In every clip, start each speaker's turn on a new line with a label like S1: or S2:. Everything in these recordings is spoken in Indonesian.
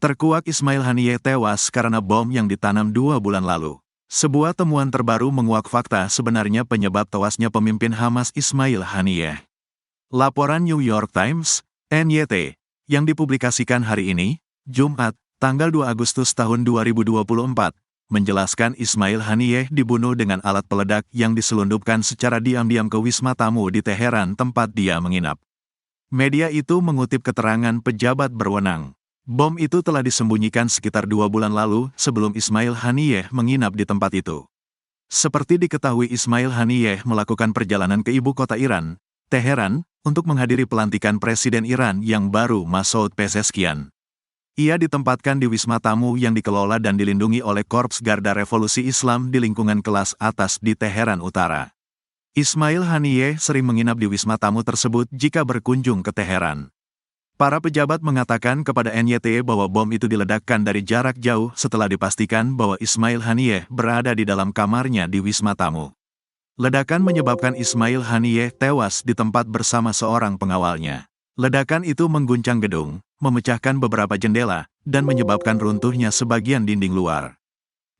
S1: Terkuak Ismail Haniyeh tewas karena bom yang ditanam 2 bulan lalu. Sebuah temuan terbaru menguak fakta sebenarnya penyebab tewasnya pemimpin Hamas Ismail Haniyeh. Laporan New York Times, NYT, yang dipublikasikan hari ini, Jumat, tanggal 2 Agustus tahun 2024, menjelaskan Ismail Haniyeh dibunuh dengan alat peledak yang diselundupkan secara diam-diam ke wisma tamu di Teheran tempat dia menginap. Media itu mengutip keterangan pejabat berwenang. Bom itu telah disembunyikan sekitar 2 bulan lalu sebelum Ismail Haniyeh menginap di tempat itu. Seperti diketahui, Ismail Haniyeh melakukan perjalanan ke ibu kota Iran, Teheran, untuk menghadiri pelantikan Presiden Iran yang baru, Masoud Pezeshkian. Ia ditempatkan di wisma tamu yang dikelola dan dilindungi oleh Korps Garda Revolusi Islam di lingkungan kelas atas di Teheran Utara. Ismail Haniyeh sering menginap di wisma tamu tersebut jika berkunjung ke Teheran. Para pejabat mengatakan kepada NYT bahwa bom itu diledakkan dari jarak jauh setelah dipastikan bahwa Ismail Haniyeh berada di dalam kamarnya di wisma tamu. Ledakan menyebabkan Ismail Haniyeh tewas di tempat bersama seorang pengawalnya. Ledakan itu mengguncang gedung, memecahkan beberapa jendela, dan menyebabkan runtuhnya sebagian dinding luar.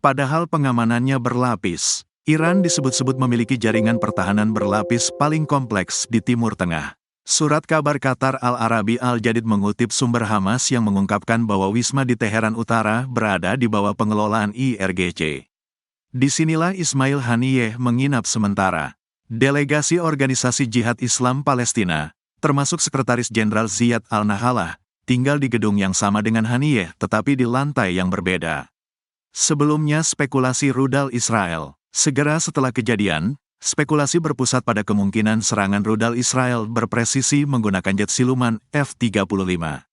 S1: Padahal pengamanannya berlapis, Iran disebut-sebut memiliki jaringan pertahanan berlapis paling kompleks di Timur Tengah. Surat kabar Qatar Al-Arabi Al-Jadid mengutip sumber Hamas yang mengungkapkan bahwa wisma di Teheran Utara berada di bawah pengelolaan IRGC. Disinilah Ismail Haniyeh menginap sementara. Delegasi Organisasi Jihad Islam Palestina, termasuk Sekretaris Jenderal Ziyad Al-Nahalah, tinggal di gedung yang sama dengan Haniyeh tetapi di lantai yang berbeda. Sebelumnya spekulasi rudal Israel. Segera setelah kejadian, spekulasi berpusat pada kemungkinan serangan rudal Israel berpresisi menggunakan jet siluman F-35.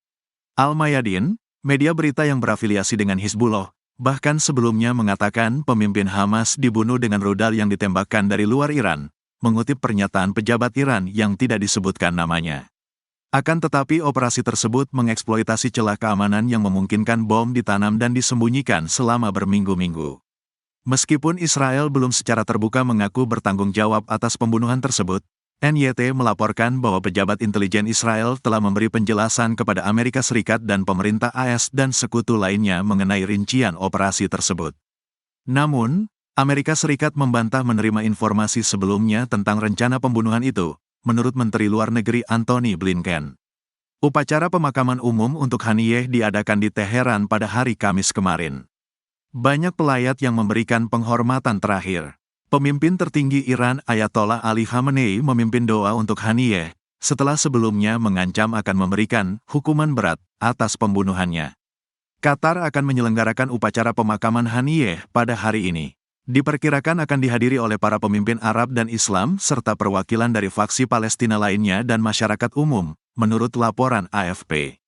S1: Al-Mayadin, media berita yang berafiliasi dengan Hizbullah, bahkan sebelumnya mengatakan pemimpin Hamas dibunuh dengan rudal yang ditembakkan dari luar Iran, mengutip pernyataan pejabat Iran yang tidak disebutkan namanya. Akan tetapi operasi tersebut mengeksploitasi celah keamanan yang memungkinkan bom ditanam dan disembunyikan selama berminggu-minggu. Meskipun Israel belum secara terbuka mengaku bertanggung jawab atas pembunuhan tersebut, NYT melaporkan bahwa pejabat intelijen Israel telah memberi penjelasan kepada Amerika Serikat dan pemerintah AS dan sekutu lainnya mengenai rincian operasi tersebut. Namun, Amerika Serikat membantah menerima informasi sebelumnya tentang rencana pembunuhan itu, menurut Menteri Luar Negeri Antony Blinken. Upacara pemakaman umum untuk Haniyeh diadakan di Teheran pada hari Kamis kemarin. Banyak pelayat yang memberikan penghormatan terakhir. Pemimpin tertinggi Iran Ayatollah Ali Khamenei memimpin doa untuk Haniyeh, setelah sebelumnya mengancam akan memberikan hukuman berat atas pembunuhannya. Qatar akan menyelenggarakan upacara pemakaman Haniyeh pada hari ini. Diperkirakan akan dihadiri oleh para pemimpin Arab dan Islam serta perwakilan dari faksi Palestina lainnya dan masyarakat umum, menurut laporan AFP.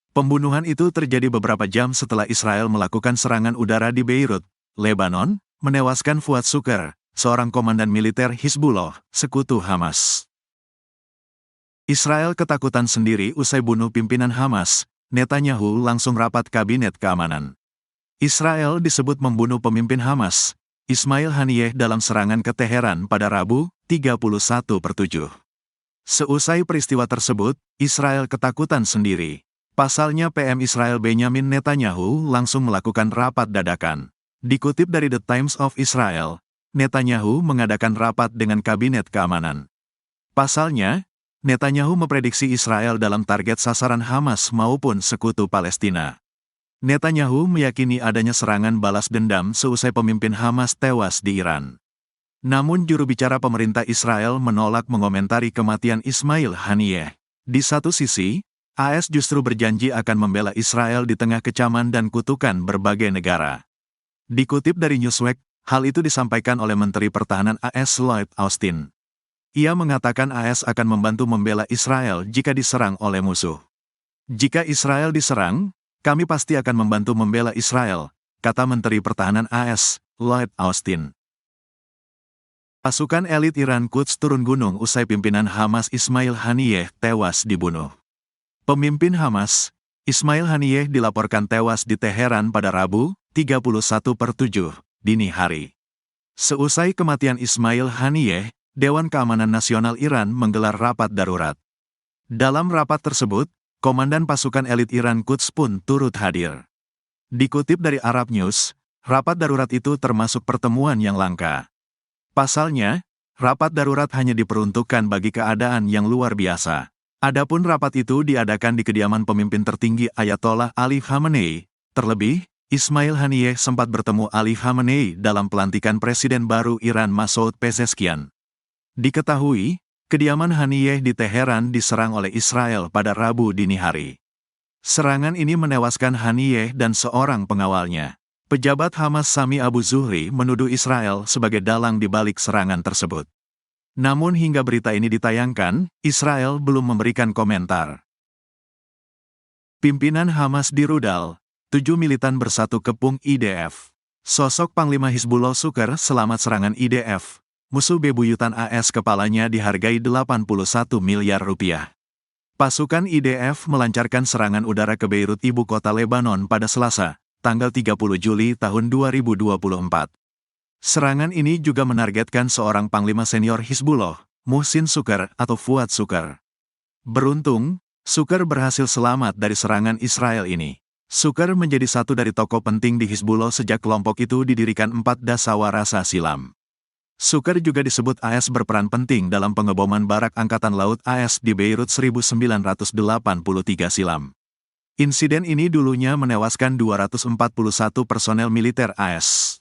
S1: Pembunuhan itu terjadi beberapa jam setelah Israel melakukan serangan udara di Beirut, Lebanon, menewaskan Fuad Shukr, seorang komandan militer Hizbullah, sekutu Hamas. Israel ketakutan sendiri usai bunuh pimpinan Hamas, Netanyahu langsung rapat kabinet keamanan. Israel disebut membunuh pemimpin Hamas, Ismail Haniyeh dalam serangan ke Teheran pada Rabu, 31/7. Seusai peristiwa tersebut, Israel ketakutan sendiri. Pasalnya PM Israel Benyamin Netanyahu langsung melakukan rapat dadakan. Dikutip dari The Times of Israel, Netanyahu mengadakan rapat dengan kabinet keamanan. Pasalnya, Netanyahu memprediksi Israel dalam target sasaran Hamas maupun sekutu Palestina. Netanyahu meyakini adanya serangan balas dendam seusai pemimpin Hamas tewas di Iran. Namun juru bicara pemerintah Israel menolak mengomentari kematian Ismail Haniyeh. Di satu sisi, AS justru berjanji akan membela Israel di tengah kecaman dan kutukan berbagai negara. Dikutip dari Newsweek, hal itu disampaikan oleh Menteri Pertahanan AS Lloyd Austin. Ia mengatakan AS akan membantu membela Israel jika diserang oleh musuh. Jika Israel diserang, kami pasti akan membantu membela Israel, kata Menteri Pertahanan AS, Lloyd Austin. Pasukan elit Iran Quds turun gunung usai pimpinan Hamas Ismail Haniyeh tewas dibunuh. Pemimpin Hamas, Ismail Haniyeh dilaporkan tewas di Teheran pada Rabu, 31/7, dini hari. Seusai kematian Ismail Haniyeh, Dewan Keamanan Nasional Iran menggelar rapat darurat. Dalam rapat tersebut, komandan pasukan elit Iran Quds pun turut hadir. Dikutip dari Arab News, rapat darurat itu termasuk pertemuan yang langka. Pasalnya, rapat darurat hanya diperuntukkan bagi keadaan yang luar biasa. Adapun rapat itu diadakan di kediaman pemimpin tertinggi Ayatollah Ali Khamenei. Terlebih, Ismail Haniyeh sempat bertemu Ali Khamenei dalam pelantikan Presiden baru Iran Masoud Pezeshkian. Diketahui, kediaman Haniyeh di Teheran diserang oleh Israel pada Rabu dini hari. Serangan ini menewaskan Haniyeh dan seorang pengawalnya. Pejabat Hamas Sami Abu Zuhri menuduh Israel sebagai dalang di balik serangan tersebut. Namun hingga berita ini ditayangkan, Israel belum memberikan komentar. Pimpinan Hamas dirudal, 7 militan bersatu kepung IDF. Sosok Panglima Hizbullah Suker selamat serangan IDF. Musuh bebuyutan AS kepalanya dihargai 81 miliar rupiah. Pasukan IDF melancarkan serangan udara ke Beirut, ibu kota Lebanon pada Selasa, tanggal 30 Juli tahun 2024. Serangan ini juga menargetkan seorang panglima senior Hizbullah, Muhsin Suker atau Fuad Suker. Beruntung, Suker berhasil selamat dari serangan Israel ini. Suker menjadi satu dari tokoh penting di Hizbullah sejak kelompok itu didirikan 4 dasawarsa silam. Suker juga disebut AS berperan penting dalam pengeboman barak Angkatan Laut AS di Beirut 1983 silam. Insiden ini dulunya menewaskan 241 personel militer AS.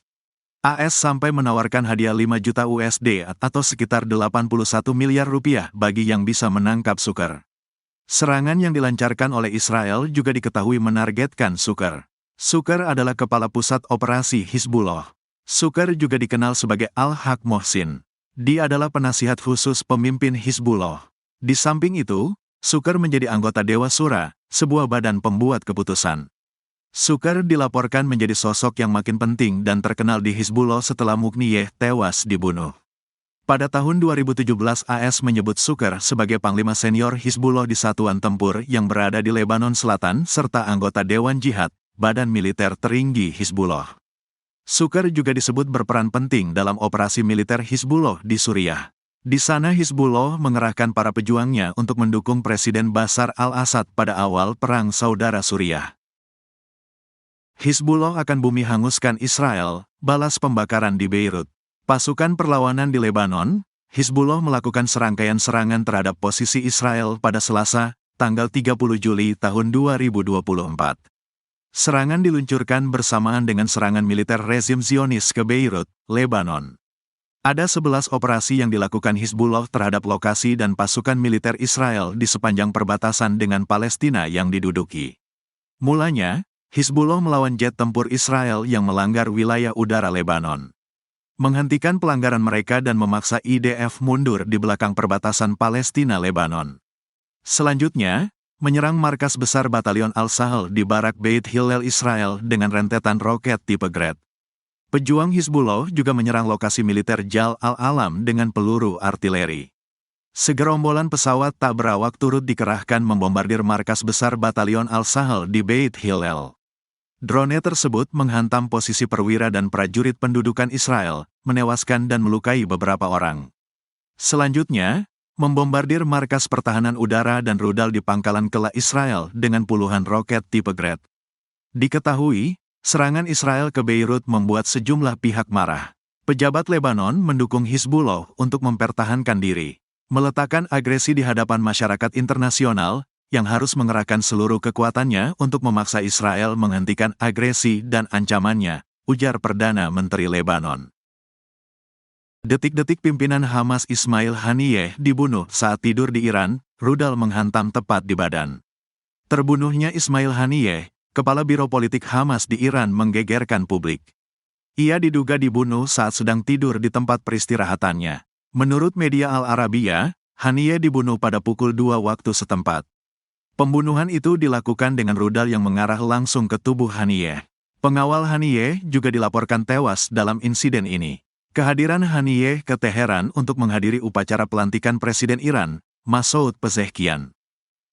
S1: AS sampai menawarkan hadiah 5 juta USD atau sekitar 81 miliar rupiah bagi yang bisa menangkap Suker. Serangan yang dilancarkan oleh Israel juga diketahui menargetkan Suker. Suker adalah kepala pusat operasi Hizbullah. Suker juga dikenal sebagai Al-Haq Mohsin. Dia adalah penasihat khusus pemimpin Hizbullah. Di samping itu, Suker menjadi anggota Dewa Shura, sebuah badan pembuat keputusan. Suker dilaporkan menjadi sosok yang makin penting dan terkenal di Hizbullah setelah Mukhniyeh tewas dibunuh. Pada tahun 2017 AS menyebut Suker sebagai panglima senior Hizbullah di satuan tempur yang berada di Lebanon Selatan serta anggota Dewan Jihad, badan militer tertinggi Hizbullah. Suker juga disebut berperan penting dalam operasi militer Hizbullah di Suriah. Di sana Hizbullah mengerahkan para pejuangnya untuk mendukung Presiden Bashar al-Assad pada awal Perang Saudara Suriah. Hizbullah akan bumi hanguskan Israel, balas pembakaran di Beirut. Pasukan perlawanan di Lebanon, Hizbullah melakukan serangkaian serangan terhadap posisi Israel pada Selasa, tanggal 30 Juli tahun 2024. Serangan diluncurkan bersamaan dengan serangan militer rezim Zionis ke Beirut, Lebanon. Ada 11 operasi yang dilakukan Hizbullah terhadap lokasi dan pasukan militer Israel di sepanjang perbatasan dengan Palestina yang diduduki. Mulanya, Hizbullah melawan jet tempur Israel yang melanggar wilayah udara Lebanon. Menghentikan pelanggaran mereka dan memaksa IDF mundur di belakang perbatasan Palestina-Lebanon. Selanjutnya, menyerang markas besar Batalion Al-Sahl di Barak Beit Hillel Israel dengan rentetan roket tipe Grad. Pejuang Hizbullah juga menyerang lokasi militer Jal al-Alam dengan peluru artileri. Segerombolan pesawat tak berawak turut dikerahkan membombardir markas besar Batalion Al-Sahl di Beit Hillel. Drone tersebut menghantam posisi perwira dan prajurit pendudukan Israel, menewaskan dan melukai beberapa orang. Selanjutnya, membombardir markas pertahanan udara dan rudal di pangkalan Kela Israel dengan puluhan roket tipe Grad. Diketahui, serangan Israel ke Beirut membuat sejumlah pihak marah. Pejabat Lebanon mendukung Hizbullah untuk mempertahankan diri, meletakkan agresi di hadapan masyarakat internasional, yang harus mengerahkan seluruh kekuatannya untuk memaksa Israel menghentikan agresi dan ancamannya, ujar Perdana Menteri Lebanon. Detik-detik pimpinan Hamas Ismail Haniyeh dibunuh saat tidur di Iran, rudal menghantam tepat di badan. Terbunuhnya Ismail Haniyeh, kepala Biro Politik Hamas di Iran menggegerkan publik. Ia diduga dibunuh saat sedang tidur di tempat peristirahatannya. Menurut media Al Arabiya, Haniyeh dibunuh pada pukul 2 waktu setempat. Pembunuhan itu dilakukan dengan rudal yang mengarah langsung ke tubuh Haniyeh. Pengawal Haniyeh juga dilaporkan tewas dalam insiden ini. Kehadiran Haniyeh ke Teheran untuk menghadiri upacara pelantikan Presiden Iran, Masoud Pezeshkian.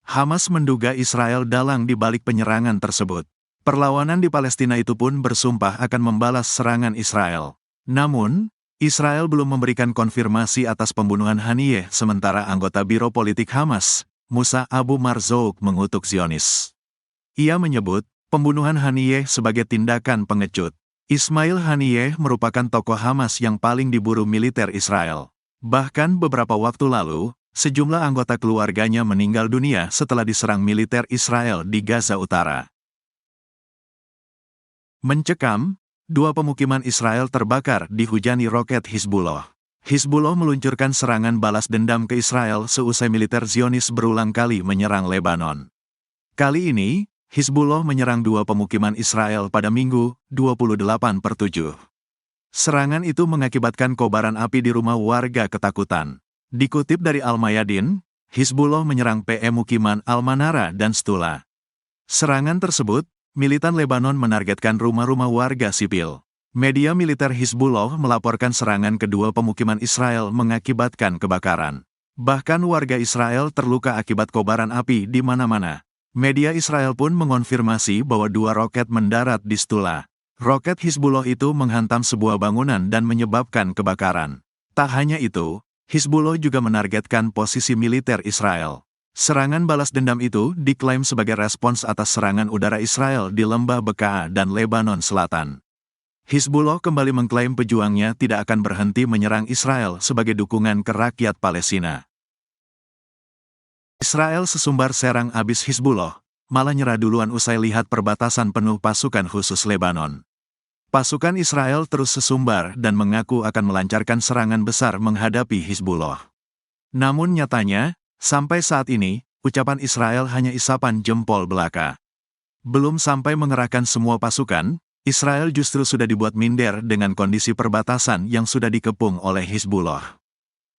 S1: Hamas menduga Israel dalang di balik penyerangan tersebut. Perlawanan di Palestina itu pun bersumpah akan membalas serangan Israel. Namun, Israel belum memberikan konfirmasi atas pembunuhan Haniyeh sementara anggota Biro Politik Hamas, Musa Abu Marzouk mengutuk Zionis. Ia menyebut pembunuhan Haniyeh sebagai tindakan pengecut. Ismail Haniyeh merupakan tokoh Hamas yang paling diburu militer Israel. Bahkan beberapa waktu lalu, sejumlah anggota keluarganya meninggal dunia setelah diserang militer Israel di Gaza Utara. Mencekam, 2 pemukiman Israel terbakar dihujani roket Hizbullah. Hizbullah meluncurkan serangan balas dendam ke Israel seusai militer Zionis berulang kali menyerang Lebanon. Kali ini, Hizbullah menyerang 2 pemukiman Israel pada Minggu, 28/7. Serangan itu mengakibatkan kobaran api di rumah warga ketakutan. Dikutip dari Al-Mayadin, Hizbullah menyerang pemukiman Al-Manara dan Stula. Serangan tersebut, militan Lebanon menargetkan rumah-rumah warga sipil. Media militer Hizbullah melaporkan serangan kedua pemukiman Israel mengakibatkan kebakaran. Bahkan warga Israel terluka akibat kobaran api di mana-mana. Media Israel pun mengonfirmasi bahwa 2 roket mendarat di Stula. Roket Hizbullah itu menghantam sebuah bangunan dan menyebabkan kebakaran. Tak hanya itu, Hizbullah juga menargetkan posisi militer Israel. Serangan balas dendam itu diklaim sebagai respons atas serangan udara Israel di lembah Bekaa dan Lebanon Selatan. Hizbullah kembali mengklaim pejuangnya tidak akan berhenti menyerang Israel sebagai dukungan ke rakyat Palestina. Israel sesumbar serang abis Hizbullah, malah nyerah duluan usai lihat perbatasan penuh pasukan khusus Lebanon. Pasukan Israel terus sesumbar dan mengaku akan melancarkan serangan besar menghadapi Hizbullah. Namun nyatanya, sampai saat ini, ucapan Israel hanya isapan jempol belaka. Belum sampai mengerahkan semua pasukan, Israel justru sudah dibuat minder dengan kondisi perbatasan yang sudah dikepung oleh Hizbullah.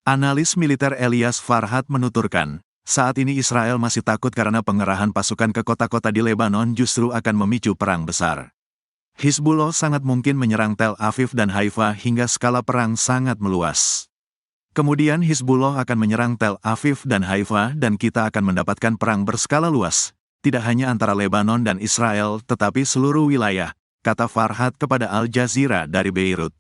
S1: Analis militer Elias Farhad menuturkan, saat ini Israel masih takut karena pengerahan pasukan ke kota-kota di Lebanon justru akan memicu perang besar. Hizbullah sangat mungkin menyerang Tel Aviv dan Haifa hingga skala perang sangat meluas. Kemudian Hizbullah akan menyerang Tel Aviv dan Haifa dan kita akan mendapatkan perang berskala luas, tidak hanya antara Lebanon dan Israel tetapi seluruh wilayah, kata Farhad kepada Al Jazeera dari Beirut.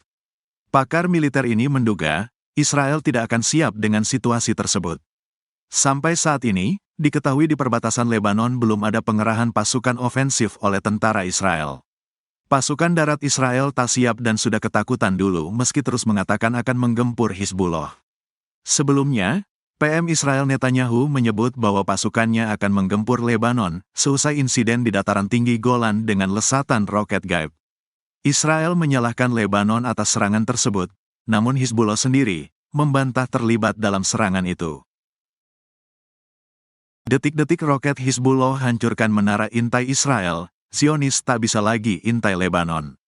S1: Pakar militer ini menduga, Israel tidak akan siap dengan situasi tersebut. Sampai saat ini, diketahui di perbatasan Lebanon belum ada pengerahan pasukan ofensif oleh tentara Israel. Pasukan darat Israel tak siap dan sudah ketakutan dulu meski terus mengatakan akan menggempur Hizbullah. Sebelumnya, PM Israel Netanyahu menyebut bahwa pasukannya akan menggempur Lebanon seusai insiden di dataran tinggi Golan dengan lesatan roket gaib. Israel menyalahkan Lebanon atas serangan tersebut, namun Hizbullah sendiri membantah terlibat dalam serangan itu. Detik-detik roket Hizbullah hancurkan menara intai Israel, Zionis tak bisa lagi intai Lebanon.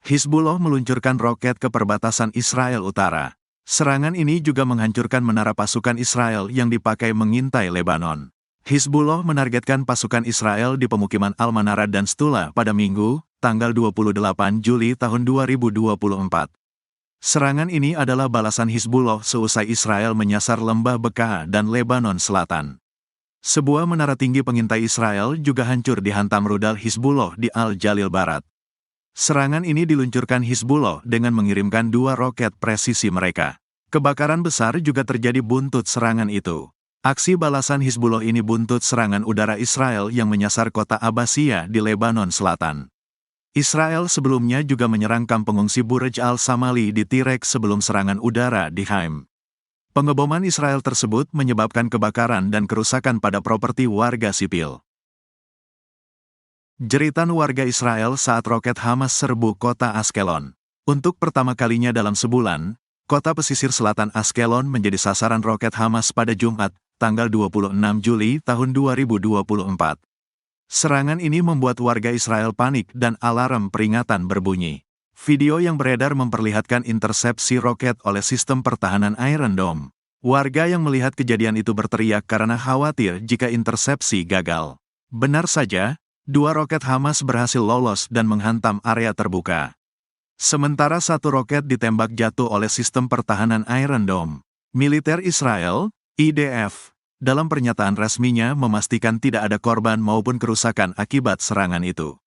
S1: Hizbullah meluncurkan roket ke perbatasan Israel Utara. Serangan ini juga menghancurkan menara pasukan Israel yang dipakai mengintai Lebanon. Hizbullah menargetkan pasukan Israel di pemukiman Al-Manara dan Stula pada Minggu, tanggal 28 Juli tahun 2024. Serangan ini adalah balasan Hizbullah seusai Israel menyasar lembah Bekaa dan Lebanon Selatan. Sebuah menara tinggi pengintai Israel juga hancur dihantam rudal Hizbullah di Al-Jalil Barat. Serangan ini diluncurkan Hizbullah dengan mengirimkan 2 roket presisi mereka. Kebakaran besar juga terjadi buntut serangan itu. Aksi balasan Hizbullah ini buntut serangan udara Israel yang menyasar kota Abbasiyah di Lebanon Selatan. Israel sebelumnya juga menyerang kamp pengungsi Burj al-Samali di Tirek sebelum serangan udara di Haim. Pengeboman Israel tersebut menyebabkan kebakaran dan kerusakan pada properti warga sipil. Jeritan warga Israel saat roket Hamas serbu kota Askelon. Untuk pertama kalinya dalam sebulan, kota pesisir selatan Askelon menjadi sasaran roket Hamas pada Jumat, tanggal 26 Juli tahun 2024. Serangan ini membuat warga Israel panik dan alarm peringatan berbunyi. Video yang beredar memperlihatkan intersepsi roket oleh sistem pertahanan Iron Dome. Warga yang melihat kejadian itu berteriak karena khawatir jika intersepsi gagal. Benar saja, 2 roket Hamas berhasil lolos dan menghantam area terbuka. Sementara 1 roket ditembak jatuh oleh sistem pertahanan Iron Dome. Militer Israel, IDF, dalam pernyataan resminya memastikan tidak ada korban maupun kerusakan akibat serangan itu.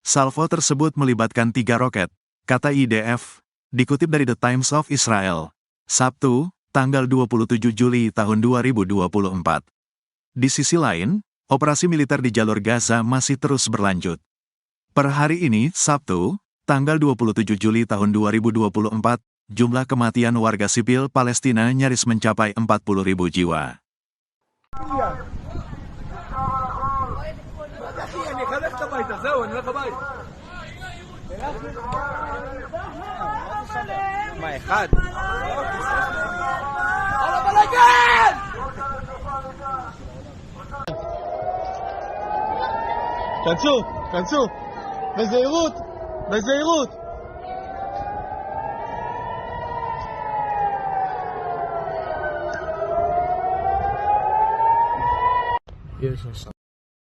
S1: Salvo tersebut melibatkan 3 roket, kata IDF, dikutip dari The Times of Israel, Sabtu, tanggal 27 Juli tahun 2024. Di sisi lain, operasi militer di jalur Gaza masih terus berlanjut. Per hari ini, Sabtu, tanggal 27 Juli tahun 2024, jumlah kematian warga sipil Palestina nyaris mencapai 40.000 jiwa.
S2: כנסו, בזהירות, בזהירות. יש